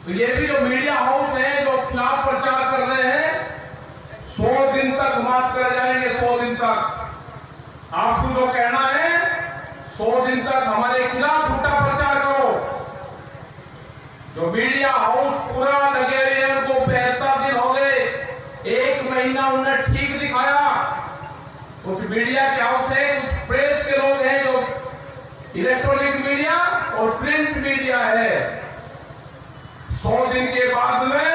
तो ये भी जो मीडिया हाउस है जो खिलाफ प्रचार कर रहे हैं 100 दिन तक माफ कर जाएंगे। 100 दिन तक आपको जो कहना है 100 दिन तक हमारे खिलाफ उल्टा प्रचार करो। जो मीडिया हाउस पूरा नगेरियन को 75 दिन हो गए, 1 महीना उन्हें ठीक दिखाया। कुछ मीडिया के हाउस है, कुछ प्रेस के लोग हैं जो इलेक्ट्रॉनिक मीडिया और प्रिंट मीडिया है। 100 दिन के बाद में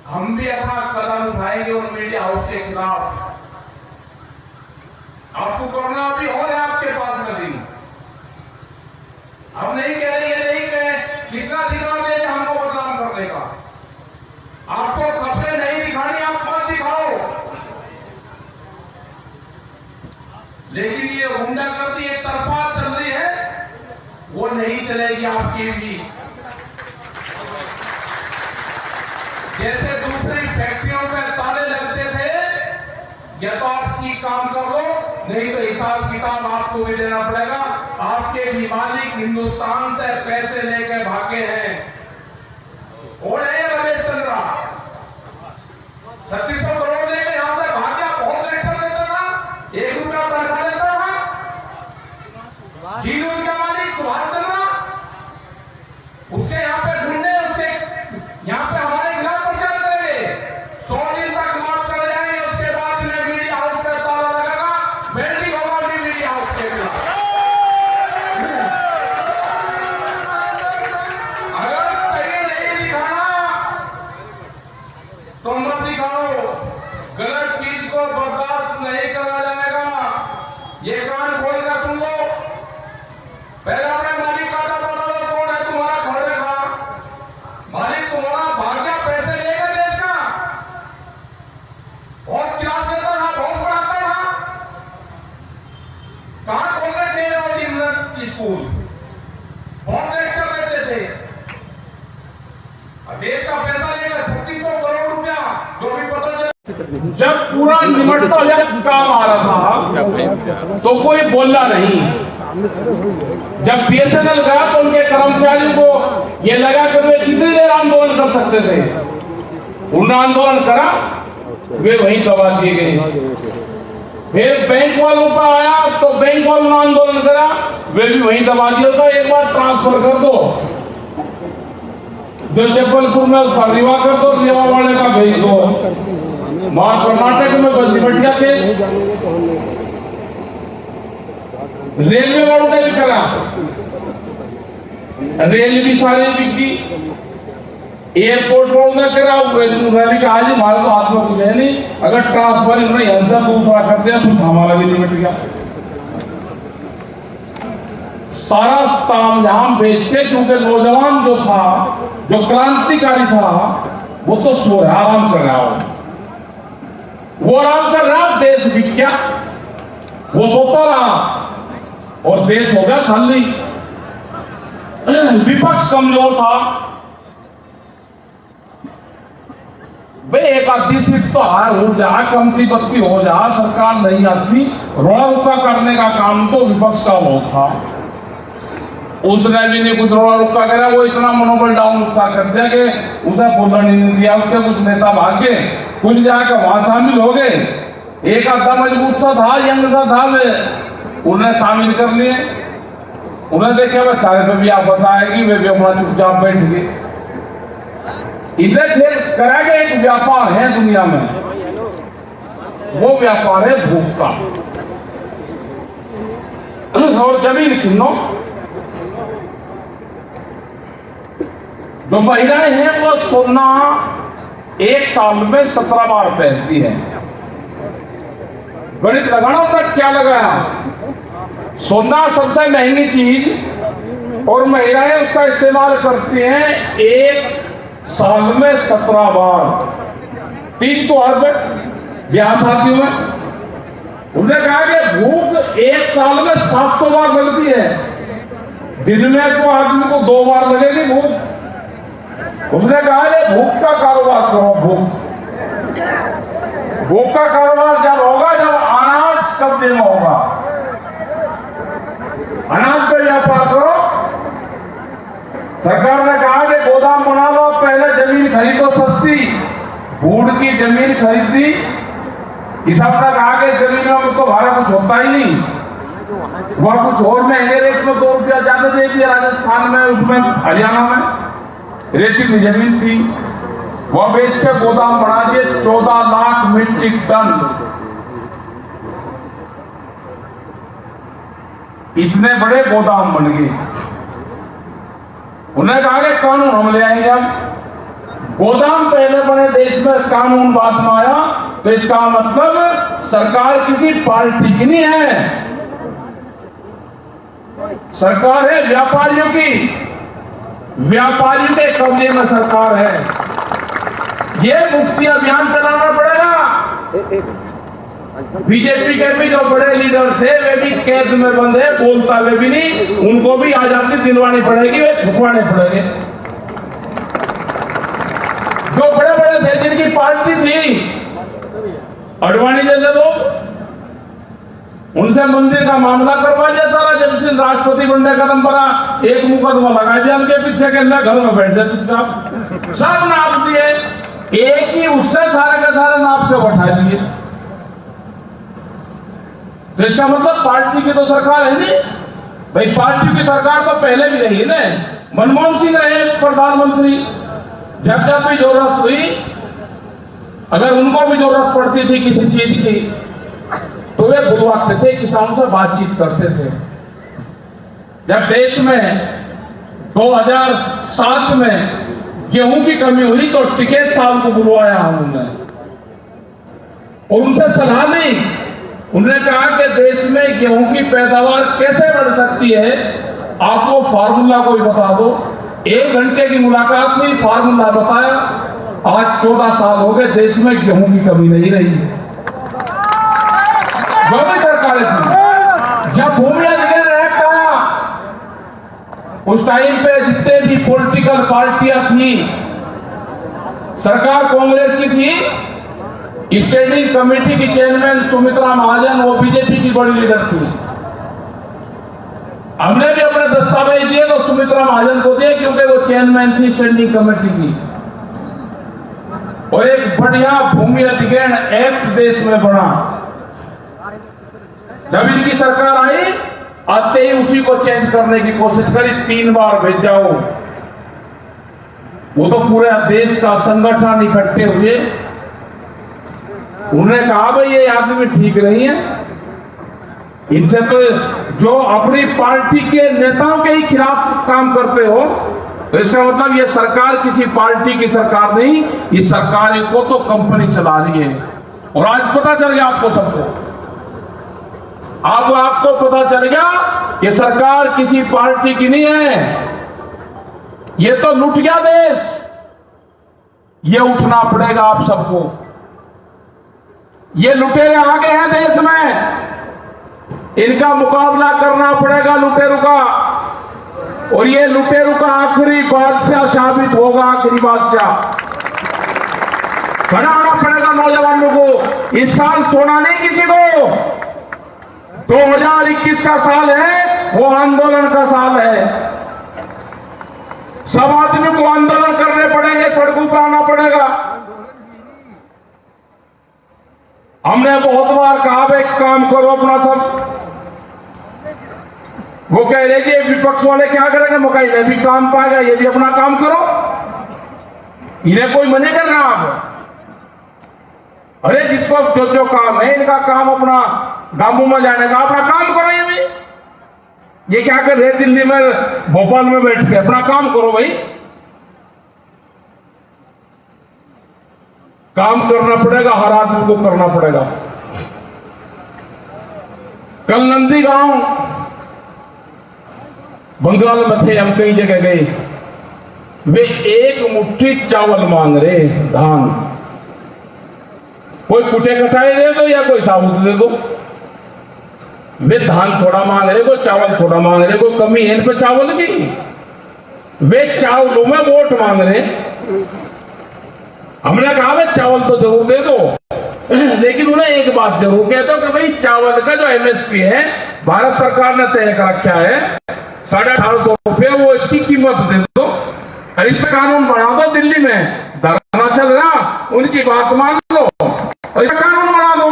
हम भी अपना कदम उठाएंगे उन मीडिया हाउस के खिलाफ। आपको करना भी हो या आपके पास में दिन, हम नहीं कह रहे, ये नहीं कहे किसका दिखा दे हमको बदनाम करने का। आपको कपड़े नहीं दिखाने, आप मत दिखाओ, लेकिन ये गुंडागर्दी एक तरफा चल रही है, वो नहीं चलेगी आपकी भी। जैसे दूसरी फैक्ट्रियों में ताले लगते थे, या तो आप ठीक काम कर लो, नहीं तो हिसाब किताब आपको भी देना पड़ेगा। आपके भी मालिक हिंदुस्तान से पैसे लेकर भागे हैं। और है रमेश चंद्रा 3600 करोड़ लेकर यहां से भाग गया। बहुत एक्शन देता था, 1 रुपया तनख्वाह देता था। जीरो का मालिक सुभाष चंद्रा, उसके यहाँ पे ढूंढे, उसके यहाँ पे हमारे खिलाफ प्रचार करेंगे। 100 दिन तक माफ कर जाएंगे, उसके बाद में मीडिया हाउस पे ताला लगेगा, बेल्टिंग होगा भी मीडिया हाउस के खिलाफ। अगर सही नहीं दिखाना तो मत दिखाओ, गलत चीज को बर्दाश्त नहीं करा जाएगा। ये कान खोल कर सुन लो, पहले अपने मालिक का पता लो, कौन है तुम्हारा घर में खड़ा मालिक, तुम्हारा भाग्य पैसे लेकर देश का बहुत क्लास देता था, बहुत पढ़ाता था। कहां खोल रहे थे और स्कूल, बहुत लेक्चर देते थे। देश का पैसा लेकर 3600 करोड़ रुपया जो भी पता चला। जब पूरा निमटता जब काम आ रहा था तो कोई बोला नहीं। जब बीएसएनएल गया तो उनके कर्मचारियों को ये लगा कि वे कितनी देर आंदोलन कर सकते थे। उन्होंने आंदोलन करा, वे वहीं दबा दिए गए। फिर बैंक वालों पर आया तो बैंक वालों ने आंदोलन करा, वे भी वहीं दबा दिया। तो एक बार ट्रांसफर कर दो, जो जबलपुर में उसका रिवा कर दो, रिवा वाले का भेज दो। वहां कर्नाटक में बंदी बढ़िया थे, रेलवे वालों ने भी करा, रेल भी सारे बिकी, एयरपोर्ट वालों ने करा। रैली का आज हमारे तो हाथ में कुछ है नहीं, अगर ट्रांसफर नहीं हमसे दूसरा करते हैं तो हमारा भी नहीं मिट गया। सारा तामझाम बेच के, क्योंकि नौजवान जो था, जो क्रांतिकारी था, वो तो सो रहा, आराम कर रहा हो, वो आराम कर रहा, देश बिक गया। वो सोता रहा और देश हो गया खाली। विपक्ष कमजोर था, वे एक आधी सीट तो हार हो जा, कमती बत्ती हो जा, सरकार नहीं आती, रोड़ा रुका करने का काम तो विपक्ष का बहुत था। उसने भी नहीं कुछ रोड़ा रुका करा, वो इतना मनोबल डाउन उसका कर दिया कि उसे बोलना नहीं दिया। उसके कुछ नेता भागे, कुछ जाकर वहां शामिल हो गए। एक आधा मजबूत सा था, यंग सा था, वे उन्हें शामिल कर लिए। उन्हें देखे वे तारे पे भी आप बताएगी, वे भी अपना चुपचाप बैठ गए। इधर फिर करा के एक व्यापार है दुनिया में, वो व्यापार है भूख का और जमीन छीनो। जो महिलाएं हैं वो सोना 1 साल में 17 बार पहनती है। गणित लगाना तक क्या लगाया, सोना सबसे महंगी चीज और महिलाएं उसका इस्तेमाल करती हैं 1 साल में 17 बार। 30 तो हर ब्याह शादियों में। उन्होंने कहा कि भूख 1 साल में 700 बार लगती है। दिन में तो आदमी को 2 बार लगेगी भूख। उसने कहा कि भूख का कारोबार करो। भूख का कारोबार जब होगा जब अनाज कब्जे में होगा, अनाज पे व्यापार करो। सरकार ने कहा कि गोदाम बना लो, पहले जमीन खरीदो सस्ती, बूढ़ की जमीन खरीदी, किसान तक आगे जमीनों में तो भाड़ा कुछ होता ही नहीं, वह कुछ और महंगे रेट में 2 रुपया ज्यादा दे दिया राजस्थान में, उसमें हरियाणा में रेती की जमीन थी, वह बेच के गोदाम बना दिए 14 लाख मीट्रिक टन। इतने बड़े गोदाम बन गए। उन्हें कहा कि कानून हम ले आएंगे। अब गोदाम पहले बने देश में, कानून बाद में आया, तो इसका मतलब सरकार किसी पार्टी की नहीं है, सरकार है व्यापारियों की, व्यापारियों के कब्जे में सरकार है। ये मुक्ति अभियान चलाना पड़ेगा। बीजेपी के भी जो बड़े लीडर थे वे भी कैद में बंद है, बोलता वे भी नहीं, उनको भी आजादी दिलवानी पड़ेगी, वे छुपवाने पड़ेंगे। जो बड़े बड़े थे जिनकी पार्टी थी, अडवाणी जैसे लोग, उनसे मंदिर का मामला करवा दिया सारा, जब से राष्ट्रपति बनने का कदम पड़ा, एक मुकदमा लगा दिया उनके पीछे के, अंदर घर में बैठ जाए चुपचाप, सब नाप दिए, एक ही उससे सारे के सारे नाप के बैठा दिए। तो इसका मतलब पार्टी की तो सरकार है नहीं भाई, पार्टी की सरकार तो पहले भी रही है ना, मनमोहन सिंह रहे प्रधानमंत्री, जब जब भी जरूरत हुई, अगर उनको भी जरूरत पड़ती थी किसी चीज की, तो वे बुलवाते थे, किसानों से बातचीत करते थे। जब देश में 2007 में गेहूं की कमी हुई तो टिकैत साहब को बुलवाया हमने और उनसे सलाह ली। उन्होंने कहा कि देश में गेहूं की पैदावार कैसे बढ़ सकती है, आपको फार्मूला कोई बता दो। 1 घंटे की मुलाकात में फार्मूला बताया। आज 14 साल हो गए, देश में गेहूं की कमी नहीं रही है। जो भी सरकारें थी, जब भूमि अधिग्रहण एक्ट आया, उस टाइम पे जितने भी पॉलिटिकल पार्टियां थी, सरकार कांग्रेस की थी, स्टैंडिंग कमेटी की चेयरमैन सुमित्रा महाजन, वो बीजेपी की बड़ी लीडर थी। हमने भी अपने दस्तावेज दिए तो सुमित्रा महाजन को दिए, क्योंकि वो चेयरमैन थी स्टैंडिंग कमेटी की। और एक बढ़िया भूमि अधिग्रहण एक्ट देश में बना। जब इनकी सरकार आई, आते ही उसी को चेंज करने की कोशिश करी, 3 बार भेजा। वो तो पूरे देश का संगठन इकट्ठे हुए, उन्होंने कहा भाई ये आदमी ठीक नहीं है, इनसे तो जो अपनी पार्टी के नेताओं के ही खिलाफ काम करते हो, तो इसका मतलब ये सरकार किसी पार्टी की सरकार नहीं, इस सरकार को तो कंपनी चला रही है। और आज पता चल गया आपको सबको, अब आपको पता चल गया कि सरकार किसी पार्टी की नहीं है, ये तो लुट गया देश। ये उठना पड़ेगा आप सबको, ये लुटेरे आगे हैं देश में, इनका मुकाबला करना पड़ेगा लुटेरों का। और ये लुटेरों का आखिरी बादशाह साबित होगा, आखिरी बादशाह। खड़ा होना पड़ेगा नौजवानों को। इस साल सोना नहीं किसी को, 2021 का साल है, वो आंदोलन का साल है। सब आदमी को आंदोलन करने पड़ेंगे, सड़कों पर आना पड़ेगा। हमने बहुत बार कहा भाई काम करो अपना सब, वो कह रहे कि विपक्ष वाले क्या करेंगे, मकाई में भी काम पाएगा, ये भी अपना काम करो, इन्हें कोई मने कर रहा आप। अरे जिसको जो जो काम है, इनका काम अपना गांवों में जाने का, अपना काम करो। ये क्या कर रहे दिल्ली में भोपाल में बैठ के, अपना काम करो भाई। काम करना पड़ेगा, हर आदमी को करना पड़ेगा। कल नंदी गांव बंगाल में थे, हम कई जगह गए, वे 1 मुट्ठी चावल मांग रहे, धान। कोई कुटे कटाए दे दो या कोई साबुत दे दो, वे धान थोड़ा मांग रहे, कोई चावल थोड़ा मांग रहे, कोई कमी है इन पे चावल की। वे चावलों में वोट मांग रहे। हमने कहा भाई चावल तो जरूर दे दो, लेकिन उन्हें एक बात जरूर कहते हो कि भाई चावल का जो MSP है, भारत सरकार ने तय कर रखा है 1850 रुपये, वो इसकी कीमत दे दो। इस पे कानून बना दो, दिल्ली में धरना चल रहा, उनकी बात मान लो, इस पे कानून बना दो।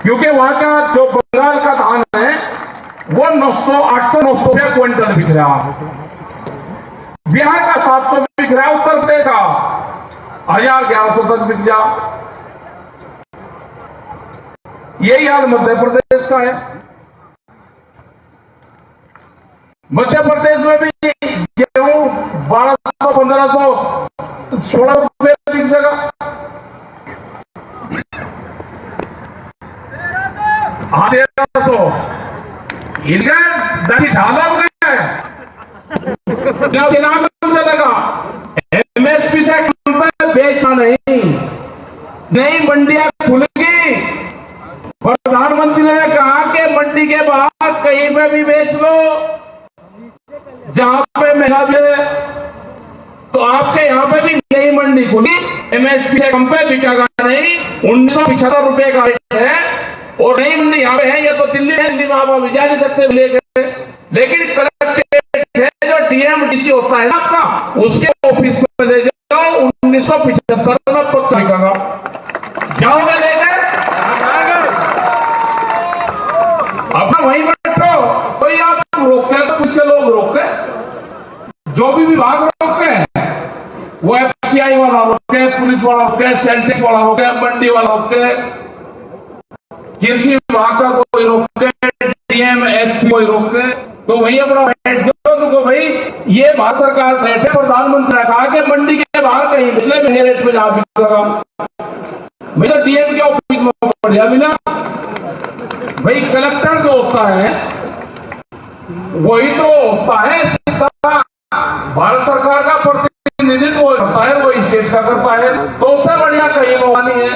क्योंकि वहां का जो बंगाल का धान है वो 900, 800, 900 रुपया क्विंटल बिक रहा, बिहार का 700 बिक रहा, उत्तर प्रदेश का 1000, 1100 तक बिक जा। यही हाल मध्य प्रदेश का है। मध्य प्रदेश में भी गेहूं 1200, 1500, 16 रुपये बिक जाएगा। हाँ 1300 इनका ढाला हो गया है। एमएसपी से कम पे बेचना नहीं, नई मंडियां खुलेगी। प्रधानमंत्री ने कहा कि मंडी के बाहर कहीं पे भी बेच लो, जहां पे महंगा है, तो आपके यहाँ पे भी नई मंडी खुली, एमएसपी से कम पे बिकेगा नहीं। 1975 रुपए का रेट है और नई मंडी यहाँ पे है। ये तो दिल्ली है, दिल्ली में आप अभी जा नहीं सकते लेके, लेकिन कलेक्टेड है जो डीएमडीसी होता है आपका, उसके ऑफिस में ले जाओ। 1975 में पक्का बिकेगा, जाओगे लेकर अपना वहीं बैठो। कोई आप रोके तो कुछ लोग रोके, जो भी विभाग रोके, वो एफसीआई वाला रोके, पुलिस वाला रोके, सेंट्रिक वाला रोके, मंडी वाला रोके, कृषि विभाग का कोई रोके, डीएम एसपी कोई रोके, तो वही अपना बैठ जाओ। तो भाई ये भारत सरकार रेट है, प्रधानमंत्री ने कहा कि मंडी के बाहर कहीं पिछले महीने रेट पे जहां बिकेगा, मेरा डीएम के ऑफिस में बढ़िया मिला। भाई कलेक्टर जो होता है वही तो होता है भारत सरकार का प्रतिनिधित्व करता है, वो स्टेट का करता है, तो उससे बढ़िया कहीं होगा नहीं है।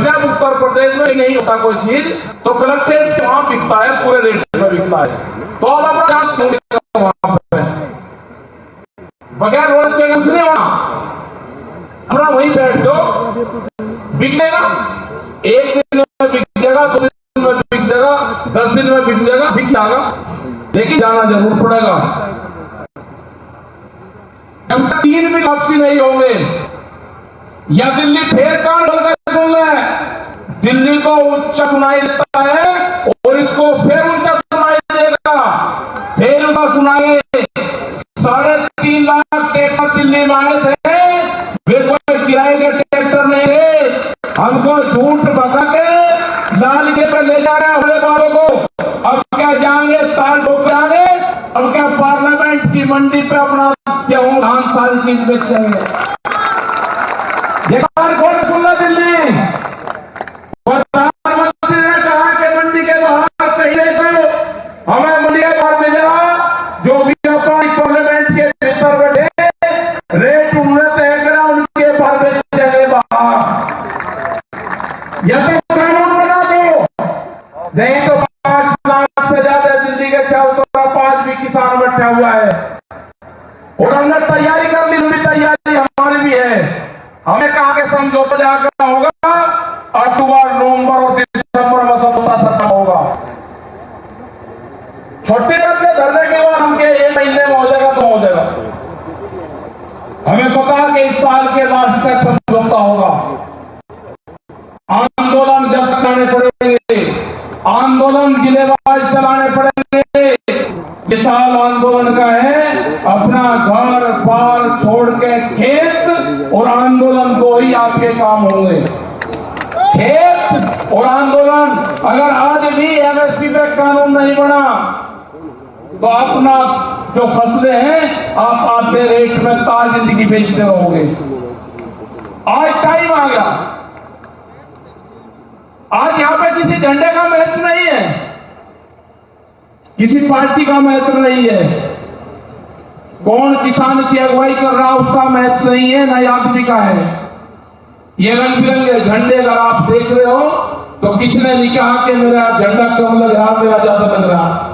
जब उत्तर प्रदेश में नहीं होता कोई चीज तो कलेक्टेड वहां बिकता है, पूरे रेट पे बिकता है। तो अब अपना वहां पे बगैर रोड पे कुछ नहीं होना, अपना वहीं बैठ जाओ, बिकेगा। 1 दिन में बिक जाएगा, 2 दिन में बिक जाएगा, 10 दिन में बिक जाएगा, बिक जाएगा, लेकिन जाना जरूर पड़ेगा। जब तक 3 भी वापसी नहीं होंगे या दिल्ली फिर कान खोलकर सुन ले, दिल्ली को ऊंचा सुनाई देता है और इसको फिर ऊंचा सुनाई देगा, फिर ऊंचा सुनाए। 3.5 लाख ट्रैक्टर दिल्ली में आए थे, वे कोई किराए के ट्रैक्टर नहीं है, हमको झूठ बता के लाल के पे ले जा रहे हैं हमारे बालों को। अब क्या जाएंगे ताल ठोक जाएंगे, अब क्या पार्लियामेंट की मंडी पे अपना गेहूं धान सारी चीज बेचेंगे। ये कौन सुन रहा दिल्ली? प्रधानमंत्री ने कहा कि मंडी के बाहर कहीं बेचो, हमें मंडी के बाहर मिलेगा। जो भी व्यापारी पार्लियामेंट के भीतर बैठे रेट उन्होंने तय करा, उनके बाहर बेचेंगे बाहर। यह तो कानून बना दो, नहीं तो 5 लाख से ज्यादा दिल्ली के चारों तरफ 5 भी किसान बैठा हुआ है और हमने तैयारी कर ली, भी तैयारी हमारी भी है। हमें कहा कि समझौता जाकर होगा, अक्टूबर, नवंबर और दिसंबर में समझौता सत्ता होगा। छोटे करके धरने के बाद हमके 1 महीने में हो जाएगा तो हो जाएगा। हमें पता है कि इस साल के लास्ट तक समझौता होगा। आंदोलन जब चलाने पड़ेंगे, आंदोलन जिलेवार चलाने पड़ेंगे। इस साल आंदोलन का है, अपना घर बार छोड़ के खेत और आंदोलन को ही आपके काम होंगे। खेत और आंदोलन, अगर आज भी एमएसपी पे कानून नहीं बना तो अपना जो फसलें हैं आप आधे रेट में ताज जिंदगी बेचते रहोगे। आज टाइम आ गया, आज यहां पे किसी झंडे का महत्व नहीं है, किसी पार्टी का महत्व नहीं है, कौन किसान की अगुवाई कर रहा उसका महत्व नहीं है, ना आदमी का है। ये रंग बिरंगे झंडे अगर आप देख रहे हो तो किसने नहीं कहा कि मेरा झंडा कम लग रहा, मेरा ज्यादा लग रहा।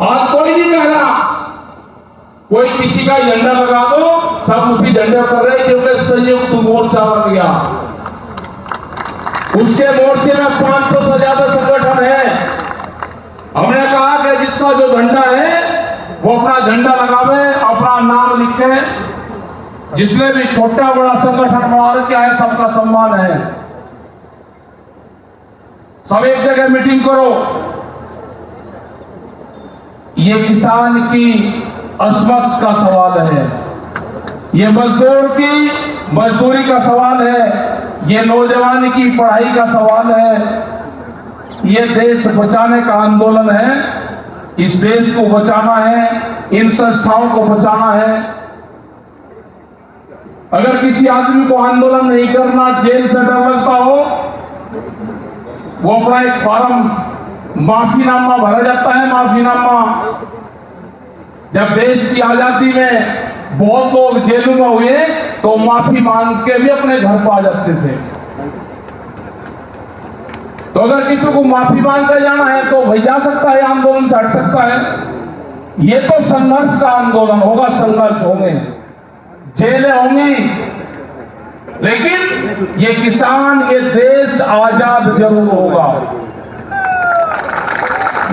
आज कोई नहीं कह रहा, कोई किसी का झंडा लगा दो, सब उसी झंडे कर रहे हैं, क्योंकि संयुक्त मोर्चा बन गया। उसके मोर्चे में 500 से ज्यादा संगठन है। हमने कहा कि जिसका जो झंडा है वो अपना झंडा लगावे, अपना अपना नाम लिखे, जिसने भी छोटा बड़ा संगठन बना रखा है सबका सम्मान है। सब एक जगह मीटिंग करो। ये किसान की अस्मत का सवाल है, ये मजदूर की मजदूरी का सवाल है, ये नौजवान की पढ़ाई का सवाल है, ये देश बचाने का आंदोलन है। इस देश को बचाना है, इन संस्थाओं को बचाना है। अगर किसी आदमी को आंदोलन नहीं करना, जेल से डर लगता हो, वो अपना एक फॉर्म माफीनामा भरा जाता है। माफीनामा, जब देश की आजादी में बहुत लोग जेलों में हुए तो माफी मांग के भी अपने घर पर आ जाते थे। तो अगर किसी को माफी मांग कर जाना है तो वही जा सकता है, आंदोलन से हट सकता है। ये तो संघर्ष का आंदोलन होगा, संघर्ष होंगे, जेलें होंगी, लेकिन ये किसान, ये देश आजाद जरूर होगा।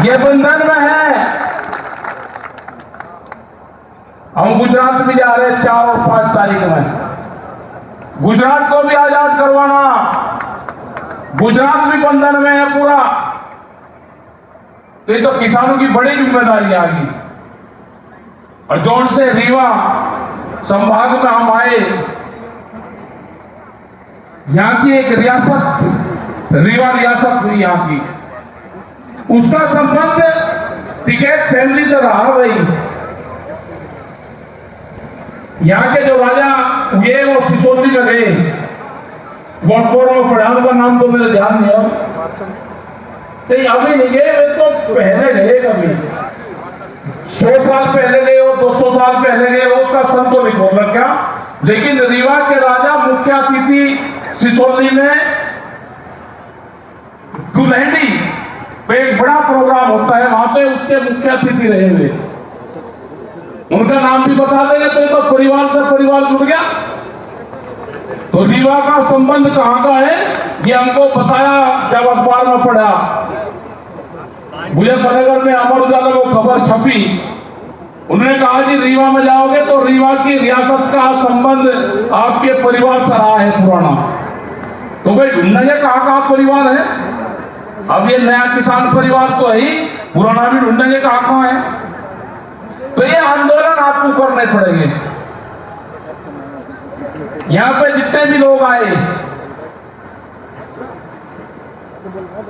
ये बंधन में है। हम गुजरात भी जा रहे हैं 4 और 5 तारीख में। गुजरात को भी आजाद करवाना, गुजरात भी बंधन में है पूरा। तो ये तो किसानों की बड़ी जिम्मेदारी आ गई। और जोर से रीवा संभाग में हम आए, यहां की एक रियासत, रीवा रियासत हुई यहाँ की, उसका संबंध टिकैत फैमिली से रहा भाई। यहाँ के जो राजा हुए वो सिसोदी में गए, वनपोर में पढ़ा, उनका नाम तो मेरे ध्यान नहीं है, तो अभी नहीं गए, वे तो पहले गए, कभी 100 साल पहले गए और 200 साल पहले गए, उसका सन तो नहीं बोल रखा। लेकिन रीवा के राजा मुख्य अतिथि सिसोदी में दुल्हनी पे एक बड़ा प्रोग्राम होता है, वहां पे उसके मुख्य अतिथि रहे हुए। उनका नाम भी बता देंगे तो ये तो परिवार से परिवार जुड़ गया। तो रीवा का संबंध कहां का है ये हमको बताया जब अखबार में पढ़ा। मुजफ्फरनगर में अमर उजाला को खबर छपी, उन्होंने कहा जी रीवा में जाओगे तो रीवा की रियासत का संबंध आपके परिवार से रहा है पुराना। तो भाई ढूंढेंगे कहाँ परिवार है। अब ये नया किसान परिवार तो है ही, पुराना भी ढूंढेंगे कहाँ है। तो ये आंदोलन आपको करने पड़ेंगे। यहाँ पे जितने भी लोग आए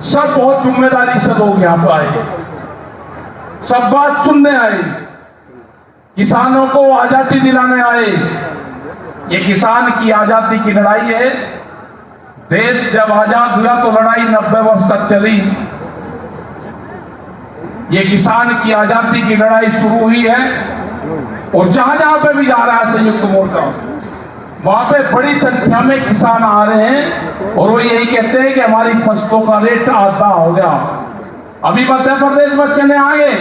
सब बहुत जिम्मेदारी से लोग यहाँ पे आए, सब बात सुनने आए, किसानों को आजादी दिलाने आए। ये किसान की आजादी की लड़ाई है। देश जब आजाद हुआ तो लड़ाई 90 वर्ष तक चली। ये किसान की आजादी की लड़ाई शुरू हुई है और जहां जहां पे भी जा रहा है संयुक्त मोर्चा, वहां पे बड़ी संख्या में किसान आ रहे हैं और वो यही कहते हैं कि हमारी फसलों का रेट आधा हो गया। अभी मध्य प्रदेश में चने आ गए,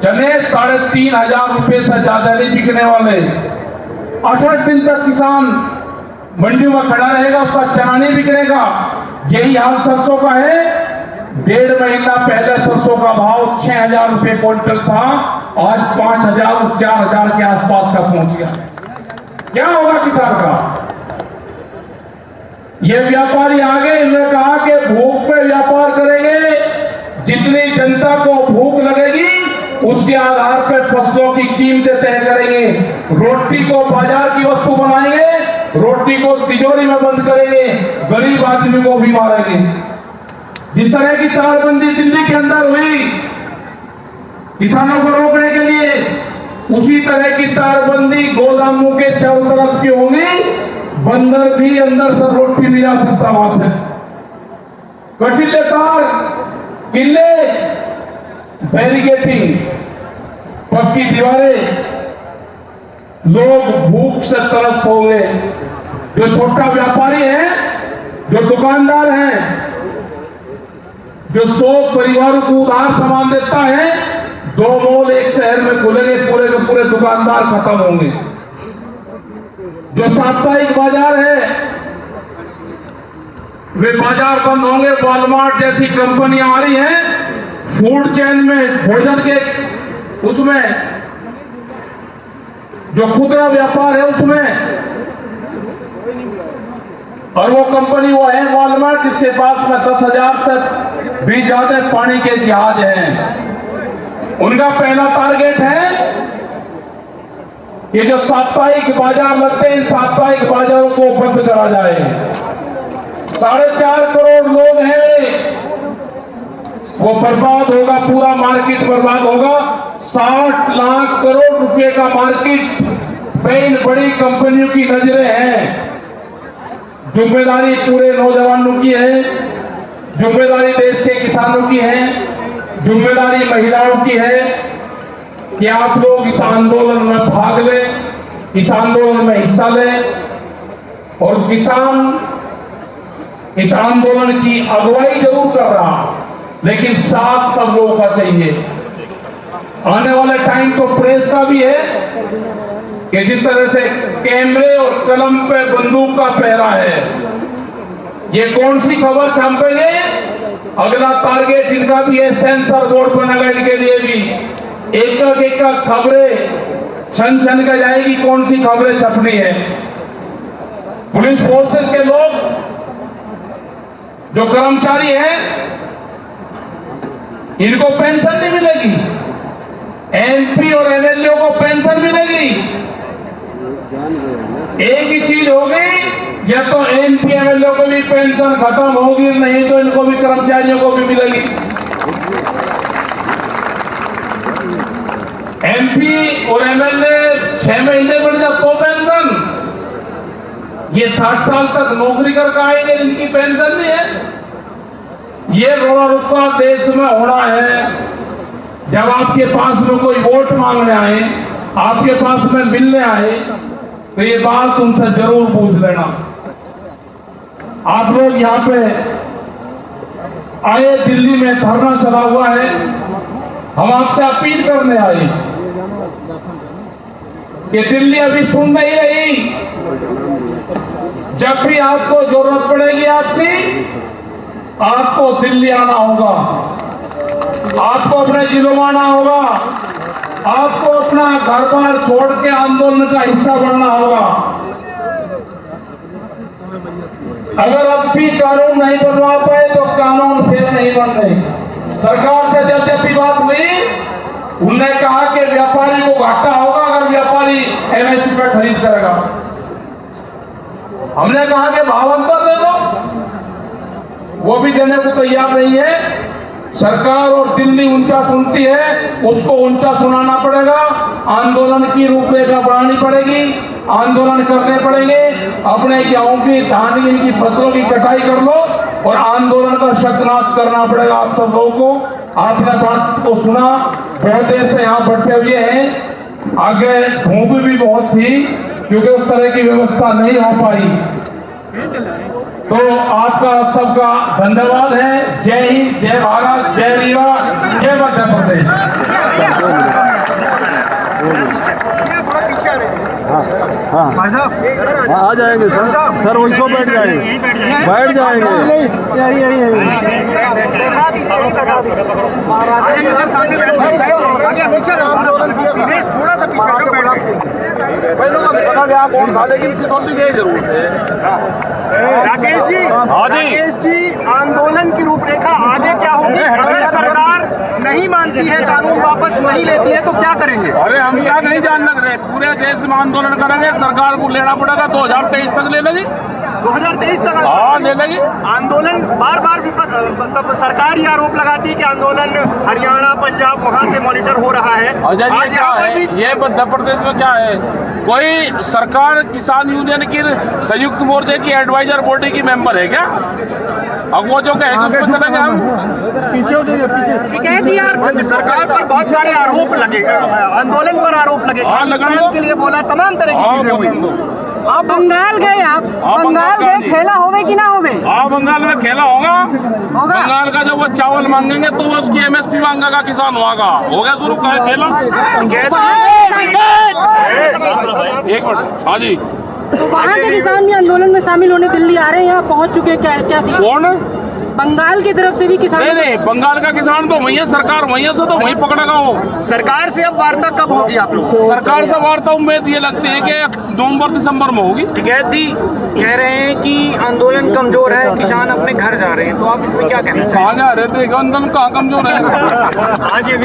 चने 3,500 रुपए से ज्यादा नहीं बिकने वाले। 8 दिन तक किसान मंडी में खड़ा रहेगा, उसका चना नहीं बिकने का। यही हाल सरसों का है। 1.5 महीना पहले सरसों का भाव 6,000 रुपए क्विंटल था, आज 5,000 4,000 के आसपास का पहुंच गया। क्या होगा किसान का। ये व्यापारी आगे इन्होंने कहा कि भूख पे व्यापार करेंगे, जितनी जनता को भूख लगेगी उसके आधार पर फसलों की कीमतें तय करेंगे। रोटी को बाजार की वस्तु बनाएंगे, रोटी को तिजोरी में बंद करेंगे, गरीब आदमी को भी मारेंगे। जिस तरह की तारबंदी दिल्ली के अंदर हुई किसानों को रोकने के लिए, उसी तरह की तारबंदी गोदामों के चारों तरफ की होगी। बंदर भी अंदर से रोटी भी जा सकता वहां से। कटीले तार, किले, बैरिकेटिंग, पक्की दीवारें, लोग भूख से तरस होंगे। जो छोटा व्यापारी है, जो दुकानदार है, जो 100 परिवारों को उधार सामान देता है, 2 मॉल एक शहर में खुलेंगे, पूरे के पूरे दुकानदार खत्म होंगे। जो साप्ताहिक बाजार है वे बाजार बंद होंगे। वॉलमार्ट जैसी कंपनियां आ रही हैं, फूड चेन में भोजन के उसमें जो खुदरा व्यापार है उसमें, और वो कंपनी वो है वॉलमार्ट, जिसके पास में 10,000 से भी ज्यादा पानी के जहाज हैं। उनका पहला टारगेट है कि जो साप्ताहिक बाजार लगते हैं, इन साप्ताहिक बाजारों को बंद करा जाए। 4.5 करोड़ लोग हैं, वो बर्बाद होगा, पूरा मार्केट बर्बाद होगा। 60 लाख करोड़ रुपए का मार्केट पे इन बड़ी कंपनियों की नजरें हैं। जिम्मेदारी पूरे नौजवानों की है, जिम्मेदारी देश के किसानों की है, जिम्मेदारी महिलाओं की है कि आप लोग इस आंदोलन में भाग लें, इस आंदोलन में हिस्सा लें। और किसान इस आंदोलन की अगुवाई जरूर कर रहा, लेकिन साथ सब लोगों का चाहिए। आने वाले टाइम तो प्रेस का भी है कि जिस तरह से कैमरे और कलम पे बंदूक का पहरा है, ये कौन सी खबर छापेंगे, अगला टारगेट इनका भी है। सेंसर बोर्ड बनेगा इनके लिए भी, एक खबरें छन छन कर जाएगी, कौन सी खबरें छपनी है। पुलिस फोर्सेस के लोग जो कर्मचारी हैं, इनको पेंशन नहीं मिलेगी, एमपी और एमएलए को पेंशन मिलेगी। एक ही चीज होगी, या तो एमपी एमएलए को भी पेंशन खत्म होगी, नहीं तो इनको भी, कर्मचारियों को भी मिलेगी। एमपी और एमएलए 6 महीने बढ़ जाए तो पेंशन, ये 60 साल तक नौकरी करके आएंगे, इनकी पेंशन नहीं है। ये रोड़ा रुपा देश में होना है। जब आपके पास में कोई वोट मांगने आए, आपके पास में मिलने आए, तो ये बात उनसे जरूर पूछ लेना। आप लोग यहाँ पे आए, दिल्ली में धरना चला हुआ है, हम आपसे अपील करने आए कि दिल्ली अभी सुन नहीं रही। जब भी आपको जरूरत पड़ेगी आपको दिल्ली आना होगा, आपको अपने जिलों में आना होगा, आपको अपना घर बार छोड़ के आंदोलन का हिस्सा बनना होगा। अगर अब भी कानून नहीं बनवा पाए तो कानून फिर नहीं बन रहे। सरकार से जब भी बात हुई, उन्होंने कहा कि व्यापारी को घाटा होगा अगर व्यापारी एमएसपी पर खरीद करेगा। हमने कहा कि भाव अंतर दे दो, वो भी देने को तैयार नहीं है। सरकार और दिल्ली ऊंचा सुनती है, उसको ऊंचा सुनाना पड़ेगा। आंदोलन की रूपरेखा बढ़ानी पड़ेगी, आंदोलन करने पड़ेंगे। अपने गेहूं की, धान की फसलों की कटाई कर लो और आंदोलन का शतनाश करना पड़ेगा आप सब लोगों को। आपने बात को सुना, बहुत देर से यहाँ बैठे हुए हैं। आगे धूप भी बहुत थी क्योंकि उस तरह की व्यवस्था नहीं हो पाई। तो आपका सबका धन्यवाद है। जय हिंद, जय भारत, जय रीवा, जय मध्य प्रदेश। हाँ आ जाएंगे सर वही सो बैठ जाएंगे, बैठ जाएंगे। थोड़ा सा राकेश जी, आंदोलन की रूपरेखा आगे क्या होगी? अगर सरकार नहीं मानती है, कानून वापस नहीं लेती है, तो क्या करेंगे? अरे हम क्या नहीं जान लग रहे, पूरे देश में आंदोलन करेंगे। सरकार को लेना पड़ेगा, 2023 तक ले लेगी। 2023 तक? हाँ ले लेगी। आंदोलन बार बार मतलब सरकार ही आरोप लगाती है कि आंदोलन हरियाणा, पंजाब, वहाँ से मॉनिटर हो रहा है। आज यहाँ पर भी ये मध्य प्रदेश में क्या है, कोई सरकार किसान यूनियन की संयुक्त मोर्चे की एडवाइजर बॉडी की मेंबर है क्या? अब वो जो कहेगा उसको चलेंगे हम। पीछे सरकार पर बहुत सारे आरोप लगे, आंदोलन पर आरोप लगे, के लिए बोला, तमाम तरह की चीजें हुई। आप बंगाल गए, आप बंगाल गए, खेला होवे कि ना होवे? हाँ बंगाल में खेला होगा। बंगाल का जब वो चावल मांगेंगे तो वो उसकी एमएसपी मांगेगा किसान, होगा हो गया शुरू खेला। एक मिनट, हाँ जी। तो वहाँ के किसान भी आंदोलन में शामिल होने दिल्ली आ रहे हैं, यहाँ पहुँच चुके हैं, क्या कौन? बंगाल की तरफ से भी किसान नहीं नहीं, बंगाल का किसान तो वही है, सरकार वही है, तो वही पकड़ेगा वो। सरकार से अब वार्ता कब होगी आप लोग? सरकार से वार्ता उम्मीद ये लगती है कि नवंबर दिसंबर में होगी। टिकैत जी कह रहे हैं कि आंदोलन कमजोर है, किसान अपने घर जा रहे हैं, तो आप इसमें क्या कहना चाहेंगे? कहाँ जा रहे थे, आंदोलन कहाँ कमजोर है?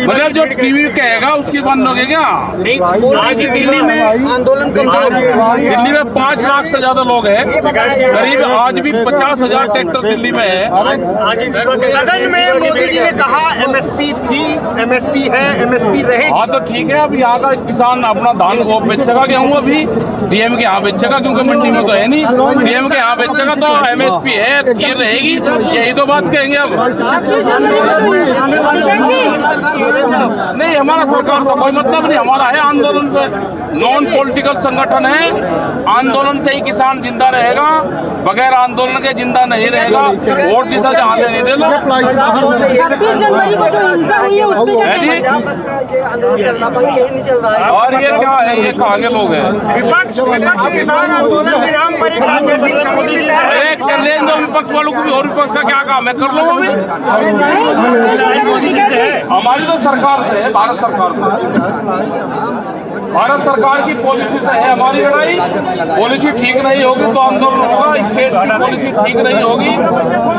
मतलब जो टीवी कहेगा उसकी बंद होगी क्या? नहीं, बोल रहे हैं कि दिल्ली में आंदोलन कमजोर है। दिल्ली में 5 लाख से ज्यादा लोग हैं, करीब आज भी 50,000 ट्रैक्टर दिल्ली में है। सदन में मोदी जी ने कहा एमएसपी थी, एमएसपी है, एमएसपी रहेगी। हाँ तो ठीक है, अब यहाँ का किसान अपना धान वो बेचेगा, गेहूँ अभी डीएम के यहाँ बेचेगा, क्योंकि मंडी में तो है नहीं। डीएम के यहाँ बेचेगा तो एमएसपी है, थी रहेगी, यही तो बात कहेंगे अब। नहीं, हमारा सरकार से कोई मतलब नहीं, हमारा है आंदोलन से, नॉन पॉलिटिकल संगठन है। आंदोलन से ही किसान जिंदा रहेगा, बगैर आंदोलन के जिंदा नहीं रहेगा। वोट जिसा जहाँ से नहीं दे लो। 26 जनवरी को जो हिंसा हुई है उसमें क्या है जी? और ये क्या है, ये कहाँ के लोग हैं? विपक्ष किसान आंदोलन के नाम पर एक राजनीतिक कमेटी तैयार अरे कर लें दो विपक्ष वालों को भी, और विपक्ष का क्या काम है, कर लो वो भी। हमारी तो सरकार से है, भारत सरकार से, भारत सरकार की पॉलिसी से है हमारी लड़ाई। पॉलिसी ठीक नहीं होगी तो आंदोलन होगा, स्टेट की पॉलिसी ठीक नहीं होगी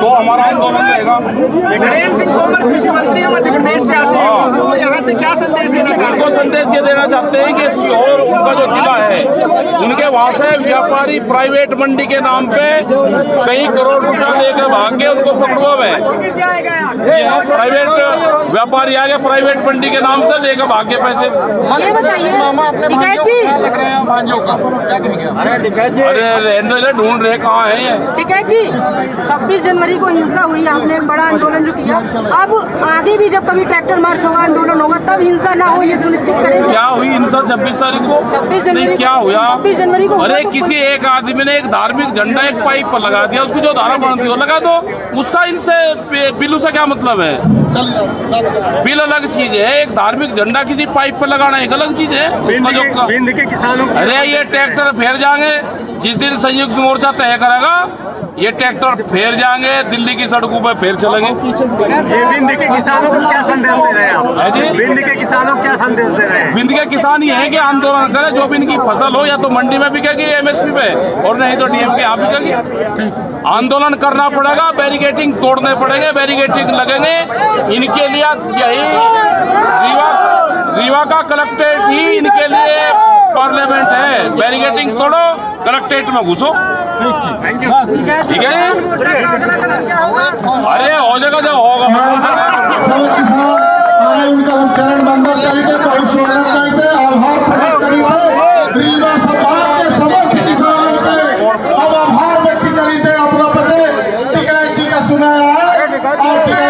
तो हमारा आंदोलन रहेगा। नरेंद्र सिंह तोमर कृषि मंत्री मध्य प्रदेश से आते हैं, तो यहाँ से क्या संदेश देना चाहते हैं? उनको संदेश ये देना चाहते हैं कि सीहोर उनका जो जिला है, उनके वहाँ से व्यापारी प्राइवेट मंडी के नाम पे कई करोड़ रुपया लेकर भाग के उनको पकड़वा है। प्राइवेट व्यापारी आ गए, प्राइवेट मंडी के नाम से लेकर भाग के पैसे। ये बताइए टिकैत जी, अरे ढूंढ रहे कहाँ है ये। टिकैत जी 26 जनवरी को हिंसा हुई, आपने एक बड़ा आंदोलन जो किया, अब आगे भी जब कभी ट्रैक्टर मार्च होगा, आंदोलन होगा, तब हिंसा ना हो ये सुनिश्चित करेंगे। क्या हुई हिंसा 26 तारीख को? 26 जनवरी नहीं, क्या हुआ? 26 जनवरी को अरे किसी एक आदमी ने एक धार्मिक झंडा एक पाइप पर लगा दिया, उसकी जो धारा बनती हो लगा दो, उसका इनसे बिल से क्या मतलब है? बिल अलग चीज है, एक धार्मिक झंडा किसी पाइप पर लगाना एक अलग चीज है। बिंद के किसानों अरे ये ट्रैक्टर फेर जाएंगे, जिस दिन संयुक्त मोर्चा तय करेगा ये ट्रैक्टर फेर जाएंगे, दिल्ली की सड़कों पर फेर चलेंगे। ये बिंद के किसानों को क्या संदेश दे रहे हैं आप? जी? बिंद के किसानों को क्या संदेश दे रहे हैं? बिंद के किसान ये है कि आंदोलन करें, जो भी इनकी फसल हो या तो मंडी में बिकेगी एमएसपी पे, और नहीं तो डीएम के यहाँ बिकेगी। आंदोलन करना पड़ेगा, बैरिकेटिंग तोड़ने पड़ेंगे, बैरिकेटिंग लगेंगे। इनके लिए यही रीवा का कलेक्ट्रेट ही इनके लिए पार्लियामेंट है। बैरिकेटिंग तोड़ो, कलेक्ट्रेट में घुसो, ठीक है? अरे हो जाएगा, जब होगा उनका हम चरण बंदर करेंगे, बहुत स्वागत करते हैं। आभार